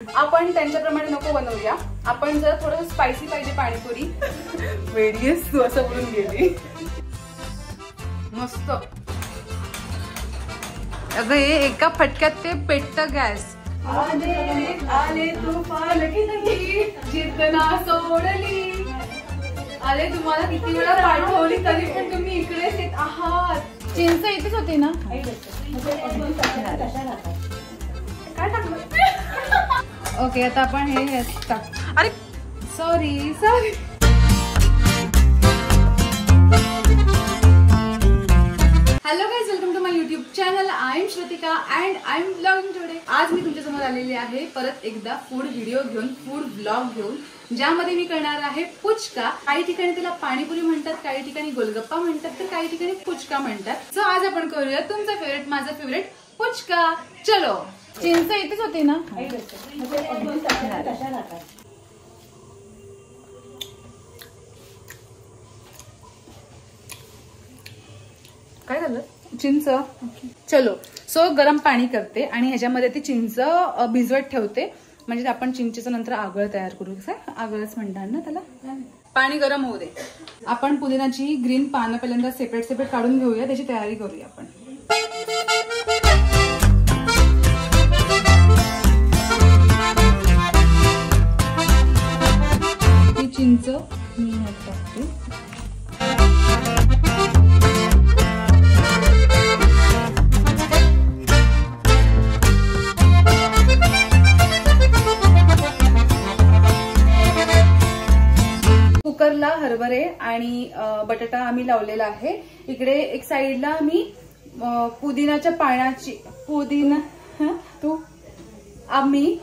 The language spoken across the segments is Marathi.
आपण त्यांच्याप्रमाणे नको बनवूया, आपण जर थोडं स्पायसी पाहिजे पाणीपुरी. वेडीस तू असं बोलून गेली. मस्त. अगं हे एका फटक्यात ते पेटतं गॅस. आले तुफान की जितना सोडली. आले तुम्हाला किती वेळा पाठवली तरी पण तुम्ही इकडेच येत आहात. चिंच इथेच होती ना. काय टाकलं? ओके आता आपण हे टाक. अरे sorry. Hello guys, welcome to my YouTube channel. I am Shrutika and I am vlogging today. आज मी तुमच्या समोर आलेली आहे परत एकदा फूड व्हिडिओ घेऊन, फूड व्लॉग घेऊन, ज्यामध्ये मी करणार आहे पुचका. काही ठिकाणी तिला पाणीपुरी म्हणतात, काही ठिकाणी गोलगप्पा म्हणतात, तर काही ठिकाणी पुचका म्हणतात. सो आज आपण करूया तुमचा फेवरेट, माझा फेवरेट पुचका. चलो. चिंच इथेच होती ना. काय झालं? चिंच. चलो. सो गरम पाणी करते आणि ह्याच्यामध्ये ती चिंच भिजवत ठेवते, म्हणजे आपण चिंचेचं नंतर आगळ तयार करू. कसं आगळच म्हणतात ना त्याला. पाणी गरम होऊ दे. आपण पुदिनाची ग्रीन पानं पहिल्यांदा सेपरेट काढून घेऊया, त्याची तयारी करूया आपण. ती चिंच मी ह्यात टाकते. कुकरला हरभरे आणि बटाटा आम्ही लावलेला आहे. इकडे एक साईडला मी पुदिनाच्या पाण्याची आम्ही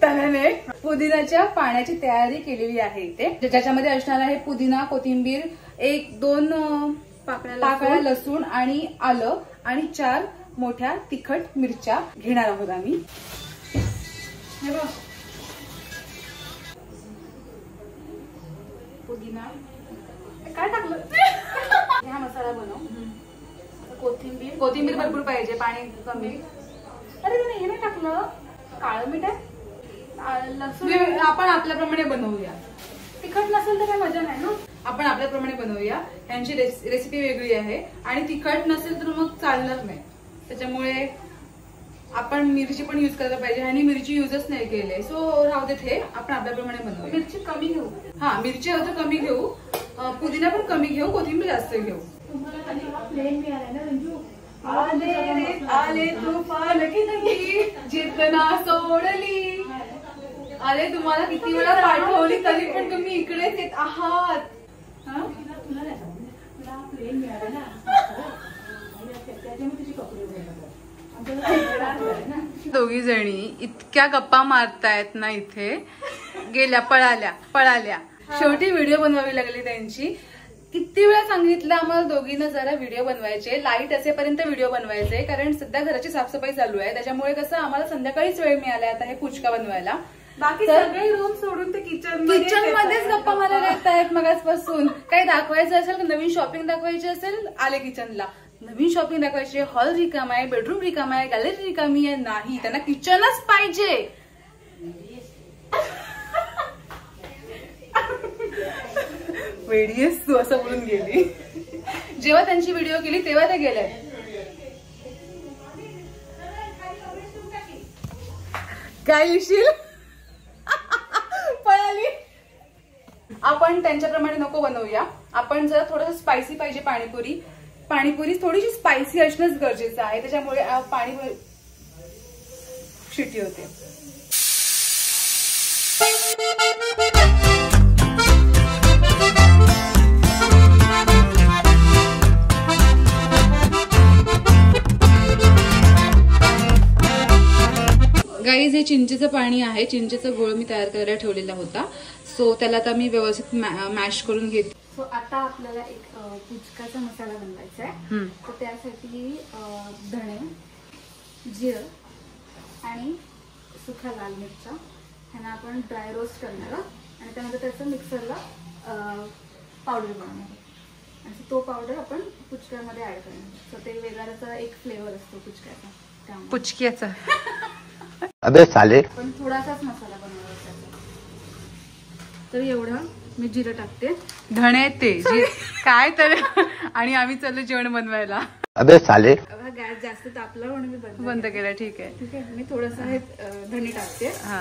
त्याने पुदिनाच्या पाण्याची तयारी केलेली आहे इथे, ज्याच्यामध्ये असणार आहे पुदिना, कोथिंबीर, 1-2 पाकळ्या लसूण आणि आलं आणि 4 मोठ्या तिखट मिरच्या घेणार आहोत आम्ही. हे बघ, पुदिना काय टाकलं? हा मसाला बनव. कोथिंबीर भरपूर पाहिजे, पाणी कमी. अरे हे नाही टाकलं. काळं मीठ आहे, लसूण. आपण आपल्याप्रमाणे बनवूया. तिखट नसेल तर काय मजा नाही ना. आपण आपल्याप्रमाणे बनवूया. यांची रेसिपी वेगळी आहे आणि तिखट नसेल तर मग चालणार नाही. त्याच्यामुळे आपण मिरची पण युज करायला पाहिजे आणि मिरची युजच नाही केले. सो राहू देत, हे आपण आपल्याप्रमाणे बनवूया. मिरची कमी घेऊ. हा, मिरची हवं तर कमी घेऊ, पुदिना पण कमी घेऊ, कोथिंबीर जास्त घेऊ. आले तुफान की जितना सोडली. आले तुम्हाला किती वेळा पाठवली तरी पण तुम्ही इकडेच येत आहात. दोघी जणी इतक्या गप्पा मारतायत ना इथे. गेल्या पळाल्या. शेवटी व्हिडिओ बनवावी लागली त्यांची. किती वेळा सांगितलं आम्हाला दोघींना जरा व्हिडिओ बनवायचे, लाईट असेपर्यंत व्हिडिओ बनवायचे, कारण सध्या घराची साफसफाई चालू आहे. त्याच्यामुळे कसं आम्हाला संध्याकाळीच वेळ मिळाला आता हे पुचका बनवायला. बाकी सगळे रूम सोडून ते किचन मध्येच गप्पा मारायला येत आहेत मगाचपासून. काही दाखवायचं असेल, नवीन शॉपिंग दाखवायची असेल, आले किचनला. नवीन शॉपिंग दाखवायची, हॉल रिकाम आहे, बेडरूम रिकाम आहे, गॅलरी रिकामी आहे. नाही, त्यांना किचनच पाहिजे. वेडीस तू असं बोलून गेली. जेव्हा त्यांची व्हिडिओ केली तेव्हा ते गेले. काय येशील? पळाली. आपण त्यांच्याप्रमाणे नको बनवूया, आपण जर थोडंसं स्पायसी पाहिजे पाणीपुरी थोडीशी स्पायसी असणंच गरजेचं आहे. त्याच्यामुळे पाणी शिटी होते. गाईज, हे चिंचेचं पाणी आहे. चिंचेचा गोळ मी तयार करायला ठेवलेला होता. सो त्याला आता मी व्यवस्थित मॅश करून घेते. सो आता आपल्याला एक पुचकाचा मसाला बनवायचा आहे. तर त्यासाठी धणे, जिरं आणि सुका लाल मिरच्या ह्यांना आपण ड्राय रोस्ट करणार आणि त्यानंतर त्याचं मिक्सरला पावडर बनवणार आणि तो पावडर आपण पुचक्यामध्ये ऍड करणार. सो ते वेगळा त्याचा एक फ्लेवर असतो पुचक्याचा. पुचक्याचा अबे साले. पण थोडासाच मसाला बनवायचा. तर एवढं मी जिरं टाकते. धणे ते काय तर आणि आम्ही चाललो जेवण बनवायला. अबे साले. गॅस जास्त तापला म्हणून मी बंद केला. ठीक आहे. ठीक आहे. मी थोडस हे धणे टाकते. हा.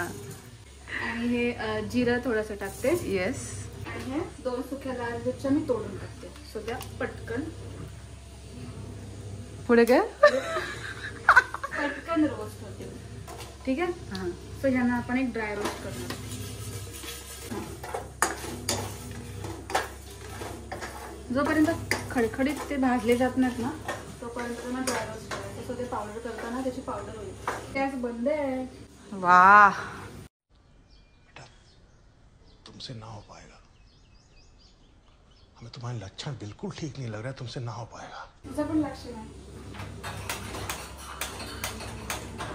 आणि हे जिरं थोडंसं टाकते. येस. आणि हे 2 सुक्या लाल मिरच्या मी तोडून टाकते. सो त्या पटकन पुढे काय पटकन रोस्ट होते. ठीक आहे. हा. सो ह्यांना आपण एक ड्राय रोस्ट करणार. जोपर्यंत खडखडीत ते भाजले जात नाहीत ना तोपर्यंत त्यांना ड्राय रोस्ट करायचं. सो ते पावडर करताना त्याची पावडर होईल. गॅस बंद आहे. वाह. तुमसे ना हो पाएगा. हमें तुम्हारे लक्षण बिल्कुल ठीक नहीं लग रहा है. तुमसे ना हो पाएगा. तुझं पण लक्ष नाही.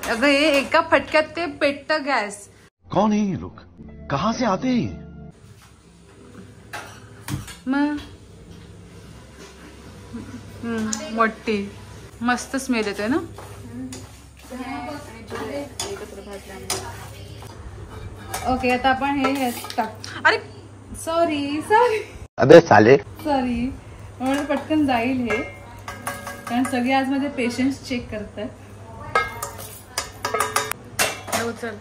अगं हे एका फटक्यात ते पेटतं गॅस. कौन है ये लोग? कहाँ से आते हैं? मग मोठी मस्त स्मेल येतोय ना. ओके. आता आपण हे टाक. अरे सॉरी अबे साले. म्हणून पटकन जाईल हे. कारण सगळे आज माझे पेशन्स चेक करतात. चल.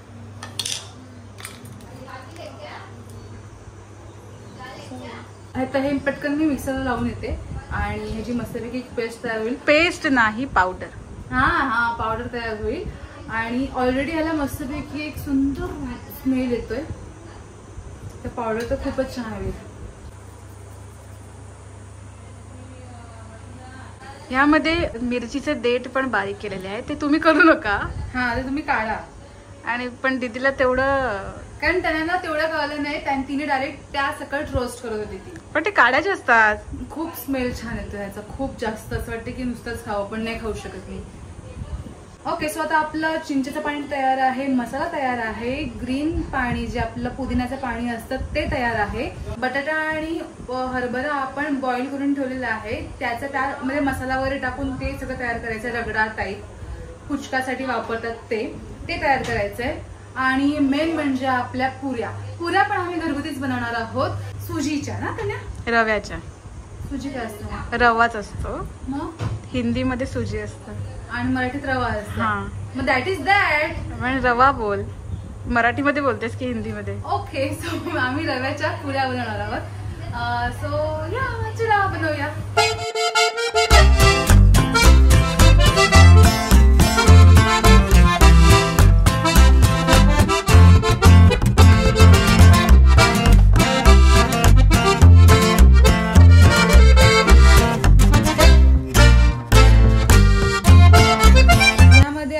आता हे पटकन मी मिक्सरला लावून येते आणि ह्याची मस्तपैकी एक पेस्ट तयार होईल. पेस्ट नाही पावडर. हा पावडर तयार होईल. आणि ऑलरेडी ह्याला मस्तपैकी एक सुंदर स्मेल येतोय. त्या पावडर तर खूपच छान होईल. यामध्ये मिरचीचे देठ पण बारीक केलेले आहे. ते तुम्ही करू नका. हा ते तुम्ही काढा. आणि पण दीदीला तेवढं कारण त्यांना तेवढं कळलं नाही. तिने डायरेक्ट त्या सकट रोस्ट करत होती ती. पण ते काढायचे असतात. खूप स्मेल छान येतो ह्याचा. खूप जास्त असं वाटतं की नुसतंच खावं पण नाही खाऊ शकत मी. ओके. सो आता आपलं चिंचेचं पाणी तयार आहे. मसाला तयार आहे. ग्रीन पाणी जे आपलं पुदिन्याचं पाणी असतं ते तयार आहे. बटाटा आणि हरभरा आपण बॉईल करून ठेवलेला आहे. त्याचं त्यामध्ये मसाला वगैरे टाकून ते सगळं तयार करायचं. रगडा टाईप पुचकासाठी वापरतात ते तयार करायचंय. आणि मेन म्हणजे आपल्या पुऱ्या पण आम्ही घरगुतीच बनवणार आहोत. सुजीच्या ना कन्या. रव्याच्या. सुजी काय असतं? रवाच असतो. मग हिंदीमध्ये सुजी असतं आणि मराठीत रवा असतो. हा. मग दॅट इज दॅट. म्हणजे रवा बोल. मराठीमध्ये बोलतेस की हिंदीमध्ये? ओके. सो आम्ही रव्याच्या पुऱ्या बनवणार आहोत. सो या चला बनवूया.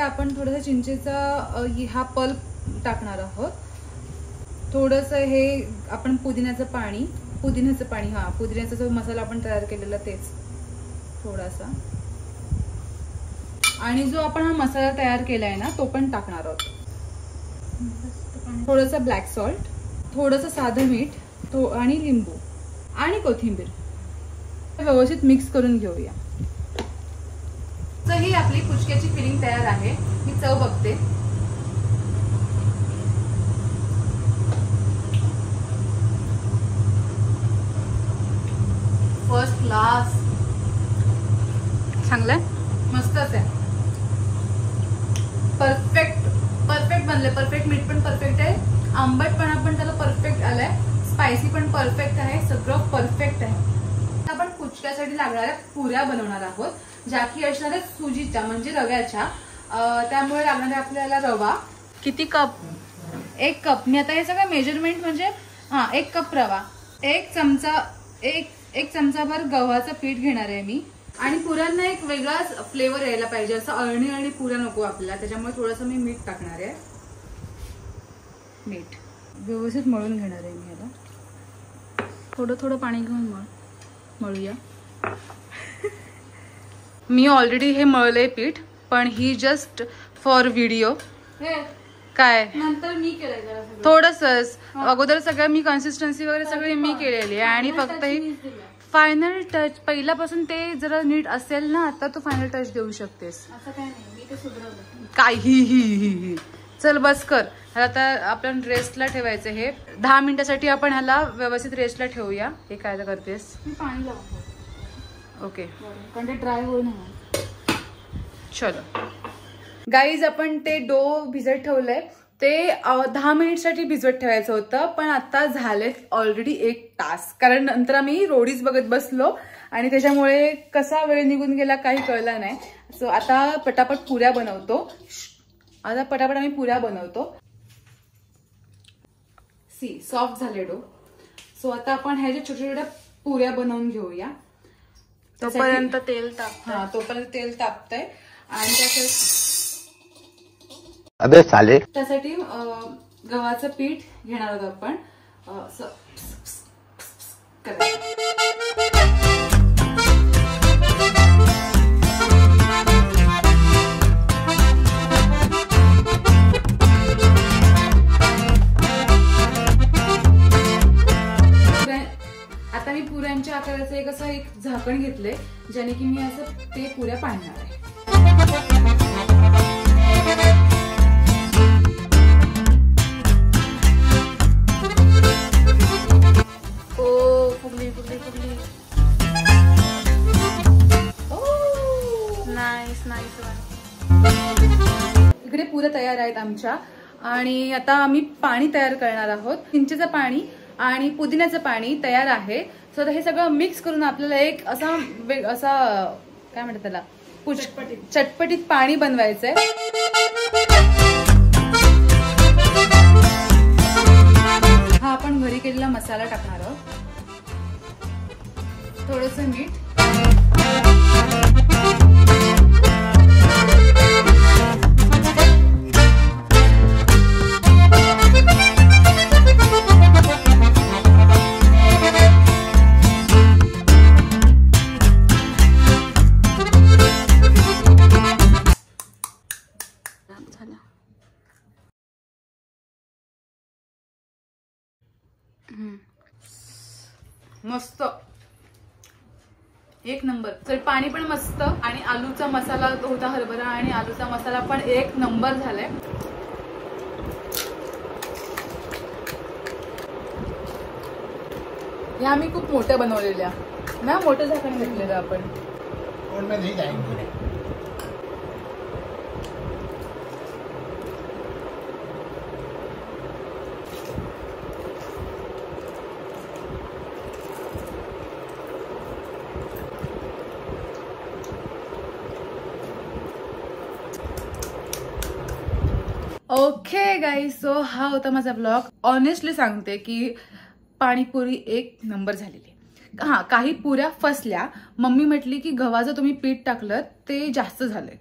आपण थोडंसं चिंचेचा हा पल्प टाकणार आहोत. थोडंसं हे आपण पुदिन्याचं पाणी पुदिन्याचा जो मसाला आपण तयार केलेला तेच थोडासा. आणि जो आपण हा मसाला तयार केलाय ना तो पण टाकणार आहोत. थोडंसं ब्लॅक सॉल्ट, थोडंसं साधं मीठ आणि लिंबू आणि कोथिंबीर व्यवस्थित मिक्स करून घेऊया. तर ही आपली पुचक्याची फिलिंग तयार आहे. मी चव बघते. First class. चांगलंय. मस्तच आहे. परफेक्ट बनले. परफेक्ट. मीठ पण परफेक्ट आहे. आंबटपणा पण त्याला परफेक्ट आलाय. स्पायसी पण परफेक्ट आहे. सगळं परफेक्ट आहे. आपण पुचक्यासाठी लागणाऱ्या पुऱ्या बनवणार आहोत ज्या की असणार आहेत सुजीच्या म्हणजे रव्याच्या. त्यामुळे लागणार आहे आपल्याला रवा. किती कप? 1 कप. मी आता हे सगळं मेजरमेंट म्हणजे 1 कप रवा, 1 चमचाभर गव्हाचं पीठ घेणार आहे मी. आणि पुऱ्यांना एक वेगळाच फ्लेवर यायला पाहिजे. असं अळणी पुऱ्या नको आपल्याला. त्याच्यामुळे थोडंसं मी मीठ टाकणार आहे. मीठ व्यवस्थित मळून घेणार आहे मी. याला थोडं पाणी घेऊन मळूया. मी ऑलरेडी हे मळलंय पीठ पण ही जस्ट फॉर व्हिडिओ. काय नंतर मी केलंय थोडंसंच. अगोदर सगळं मी कन्सिस्टन्सी वगैरे सगळी मी केलेली आहे आणि फक्त ही फायनल टच. पहिल्यापासून ते जरा नीट असेल ना आता तू फायनल टच देऊ शकतेस. असं काय नाही. मी ते सुधारलं. काही चल बस कर. आता आपण रेस्टला ठेवायचं. हे 10 मिनिटासाठी आपण ह्याला व्यवस्थित रेस्टला ठेवूया. हे काय करतेस? मी पाणी लावतो. ओके, कारण ते ड्राय होईल ना. चलो गाईज, आपण ते डो भिजत ठेवलंय. ते 10 मिनिटसाठी भिजवत ठेवायचं होतं, पण आता झालेत ऑलरेडी 1 तास. कारण नंतर आम्ही रोडीज बघत बसलो आणि त्याच्यामुळे कसा वेळ निघून गेला काही कळलं नाही. सो आता पटापट पुऱ्या बनवतो. आम्ही पुऱ्या बनवतो. सॉफ्ट झाले डो. सो आता आपण ह्याच्या छोट्या छोट्या पुऱ्या बनवून घेऊया. तोपर्यंत तेल ताप. हा, तोपर्यंत तेल तापतंय. आणि अबे साले. त्यासाठी गव्हाचं पीठ घेणार आहोत आपण. आता मी पुऱ्यांच्या आकाराचं एक झाकण घेतलंय, ज्याने की मी असं ते पुऱ्या पाडणार आहे. इकडे पुऱ्या तयार आहेत आमच्या. आणि आता आम्ही पाणी तयार करणार आहोत. चिंचेचं पाणी आणि पुदिन्याचं पाणी तयार आहे. सो आता हे सगळं मिक्स करून आपल्याला एक असा काय म्हणतात त्याला, चटपटीत पाणी बनवायचंय. हा आपण घरी केलेला मसाला टाकणार आहोत. थोडंसं मीठ. मस्त, एक नंबर. तर पाणी पण मस्त आणि आलूचा मसाला होता, हरभरा आणि आलूचा मसाला पण एक नंबर झालाय. ह्या आम्ही खूप मोठ्या बनवलेल्या ना, मोठं झाकण घेतलेलं आपण. ओके गाईज, सो हा होता माझा ब्लॉग. ऑनेस्टली सांगते की पाणीपुरी एक नंबर झालेली. हा, काही पुऱ्या फसल्या. मम्मी म्हटली की गव्हाचं तुम्ही पीठ टाकलं ते जास्त झालंय,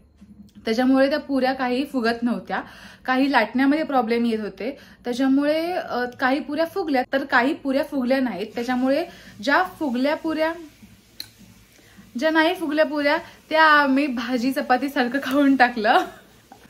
त्याच्यामुळे त्या पुऱ्या काही फुगत नव्हत्या. काही लाटण्यामध्ये प्रॉब्लेम येत होते, त्याच्यामुळे काही पुऱ्या फुगल्या तर काही पुऱ्या फुगल्या नाहीत. त्याच्यामुळे ज्या नाही फुगल्या पुऱ्या त्या आम्ही भाजी चपाती सारखं खाऊन टाकलं.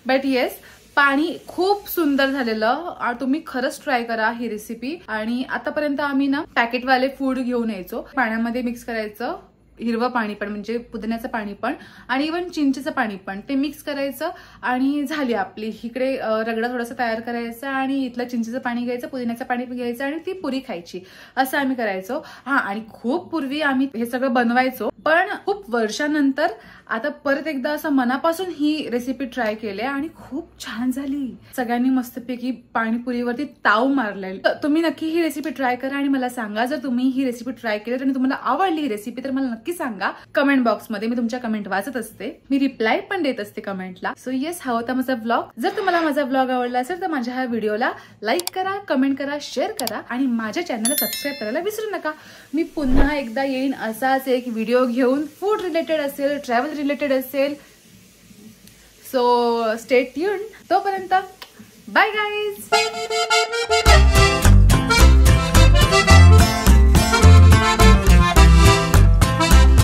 बट येस, पाणी खूप सुंदर झालेलं. तुम्ही खरंच ट्राय करा ही रेसिपी. आणि आतापर्यंत आम्ही ना पॅकेटवाले फूड घेऊन यायचो. पाण्यामध्ये मिक्स करायचं, हिरवं पाणी पण म्हणजे पुदिन्याचं पाणी पण आणि इव्हन चिंचेचं पाणी पण, ते मिक्स करायचं आणि झाली आपली. इकडे रगडा थोडासा तयार करायचा आणि इथलं चिंचेचं पाणी घ्यायचं, पुदिन्याचं पाणी घ्यायचं आणि ती पुरी खायची. असं आम्ही करायचो. हा, आणि खूप पूर्वी आम्ही हे सगळं बनवायचो, पण खूप वर्षानंतर आता परत एकदा असं मनापासून ही रेसिपी ट्राय केली आणि खूप छान झाली. सगळ्यांनी मस्तपैकी पाणीपुरीवरती ताव मारलाय. तुम्ही नक्की ही रेसिपी ट्राय करा आणि मला सांगा. जर तुम्ही ही रेसिपी ट्राय केली आणि तुम्हाला आवडली ही रेसिपी तर मला नक्की सांगा कमेंट बॉक्समध्ये. मी तुमच्या कमेंट वाचत असते, मी रिप्लाय पण देत असते कमेंटला. सो येस, हा होता माझा ब्लॉग. जर तुम्हाला माझा ब्लॉग आवडला असेल तर माझ्या ह्या व्हिडिओला लाईक करा, कमेंट करा, शेअर करा आणि माझ्या चॅनलला सबस्क्राईब करायला विसरू नका. मी पुन्हा एकदा येईन असाच एक व्हिडिओ घेऊन, फूड रिलेटेड असेल, ट्रॅव्हल रिलेटेड असेल. So stay tuned. तोपर्यंत बाय गाईज.